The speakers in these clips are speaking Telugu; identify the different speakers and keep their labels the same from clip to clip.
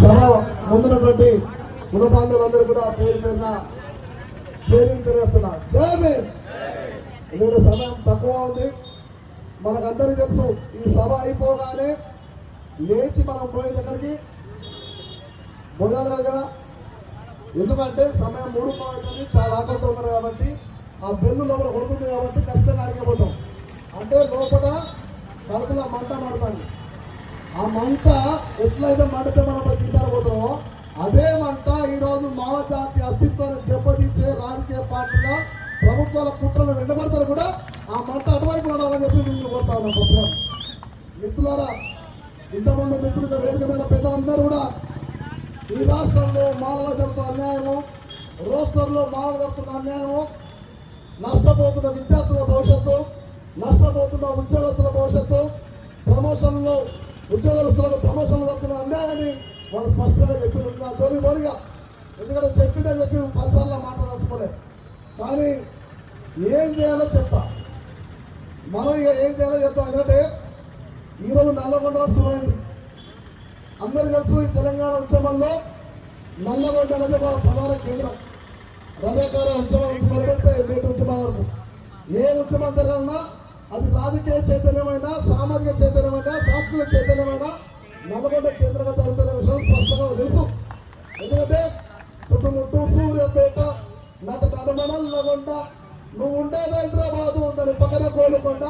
Speaker 1: సభ ముందున్నటువంటి కుల బాంధవులందరూ కూడా పేరు పేరున తెలియజేస్తున్నా. జై మీరు సమయం తక్కువ ఉంది, మనకందరికీ తెలుసు. ఈ సభ అయిపోగానే లేచి మనం పోయే దగ్గరికి భోజనాలు కదా, ఎందుకంటే సమయం 3 అవుతుంది, చాలా ఆకలితో ఉన్నారు కాబట్టి ఆ బెల్లు లోపల కొడుతుంది కాబట్టి ఖచ్చితంగా అడిగిపోతాం. అంటే లోపల కడుపులో మంట మడతాను. ఆ మంట ఎట్లయితే మండితే మనం తింటారబోతామో అదే మంట ఈరోజు మానవ జాతి అస్తిత్వాన్ని దెబ్బతీసే రాజకీయ పార్టీల ప్రభుత్వాల కుట్రలు వెంటబడతారు కూడా ఆ మంట అటువైపు నడవాలని చెప్పి మిమ్మల్ని కోరుతా ఉన్నాం. ప్రభుత్వం మిత్రులారా, ఇంతమంది మిత్రులుగా వేదిక మీద పెద్దలందరూ కూడా ఈ రాష్ట్రంలో మానవ జరుగుతున్న అన్యాయము, రోస్టర్లో మానవ జరుగుతున్న అన్యాయము, నష్టపోతున్న విద్యార్థుల భవిష్యత్తు, నష్టపోతున్న ఉద్యోగస్తుల భవిష్యత్తు, ప్రమోషన్లో ఉద్యోగస్తులకు ప్రమోషన్లు జరుగుతున్న అన్యాయాన్ని వాళ్ళు స్పష్టంగా చెప్పిన జోలి బోలిగా, ఎందుకంటే చెప్పినా చెప్పి 10 సార్లు మాటలు రాసుకోలేదు. కానీ ఏం చేయాలో చెప్తా, మనం ఇక ఏం చేయాలో చెప్తాం. ఎందుకంటే ఈరోజు నల్లగొండ శుభమైంది. అందరూ తెలుసు, ఈ తెలంగాణ ఉద్యమంలో నల్లగొండ అనేది ఒక ప్రధాన కేంద్రం. రజాకార ఉద్యమం నుంచి మొదలుపెడితే నేటి ఉద్యమం వరకు ఏ ఉద్యమం జరగాలన్నా అది రాజకీయ చైతన్యమైనా, సామాజిక చైతన్యమైనా, సాంస్కృతిక చైతన్యమైనా నల్లగొండ కేంద్రంగా జరుగుతున్న విషయం స్పష్టంగా తెలుసు. ఎందుకంటే చుట్టుముట్టు సూర్యాపేట నడమడల్ నల్గొండ, నువ్వు ఉండేది హైదరాబాదు, దాని పక్కన గోలుకొండ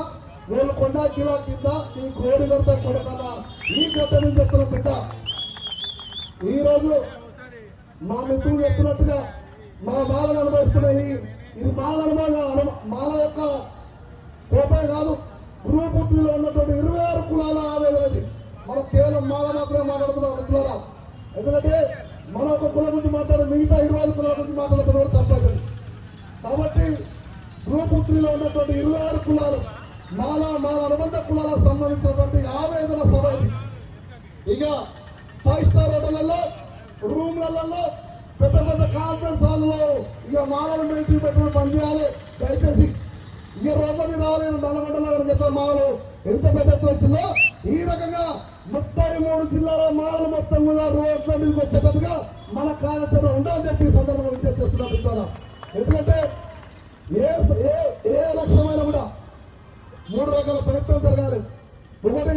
Speaker 1: కిలా కింద నీ కోడి కొడతా కొడకదా ఈ గత నుంచి చెప్తున్న బిడ్డ. ఈరోజు మా మిత్రులు చెప్పినట్టుగా మా మాలను అనుభవిస్తున్నాయి. ఇది మాల అనుభవం, మాల యొక్క కోపం కాదు. గురుపుత్రిలో ఉన్నటువంటి 26 కులాల ఆవేదనది. మనం కేవలం మాల మాత్రమే మాట్లాడుతున్నాం మిత్రులారా. ఎందుకంటే మన ఒక కులం గురించి మాట్లాడే మిగతా 25 కులాల గురించి మాట్లాడడం కూడా తప్పదు. కాబట్టి గురుపుత్రిలో ఉన్నటువంటి 26 కులాలు మాల అనుబంధ కులాలకు సంబంధించినటువంటి ఆవేదన సభ ఇది. ఇక 5 స్టార్ హోటళ్లలో, రూమ్లలో, పెద్ద పెద్ద కాన్ఫరెన్స్ హాల్లో ఇక మాలను మెయింటైన్ పెట్టుకుని పనిచేయాలి. దయచేసి ఇక రోడ్ల మీద రావాలి. నల్లగొండలో మాలలు ఎంత పెద్ద ఎత్తున వచ్చిందో ఈ రకంగా 33 జిల్లాల మాలలు మొత్తం కూడా రోడ్ల మీదకి వచ్చేటట్టుగా మన కార్యాచరణ ఉండాలని చెప్పి సందర్భంగా విజ్ఞప్తి చేస్తున్నాం. ఎందుకంటే ఏ లక్ష్యమైనా కూడా 3 రకాల ప్రయత్నం జరగాలి. ఒకటి,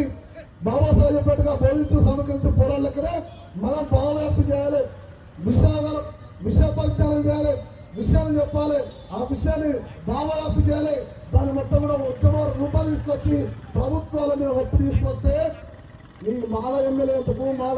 Speaker 1: బాబాసాహెబ్ చెప్పినట్టుగా బోధించు, సమీకరించి పోరాళ్ళకనే మనం భావవ్యాప్తి చేయాలి, విషయ పరిజ్ఞానం చేయాలి, విషయాన్ని చెప్పాలి, ఆ విషయాన్ని భావవ్యాప్తి చేయాలి. దాన్ని మొత్తం కూడా ఉద్యమ రూపాలు తీసుకొచ్చి ప్రభుత్వాల మీద ఒత్తిడి తీసుకొస్తే ఈ మాల ఎమ్మెల్యే మాల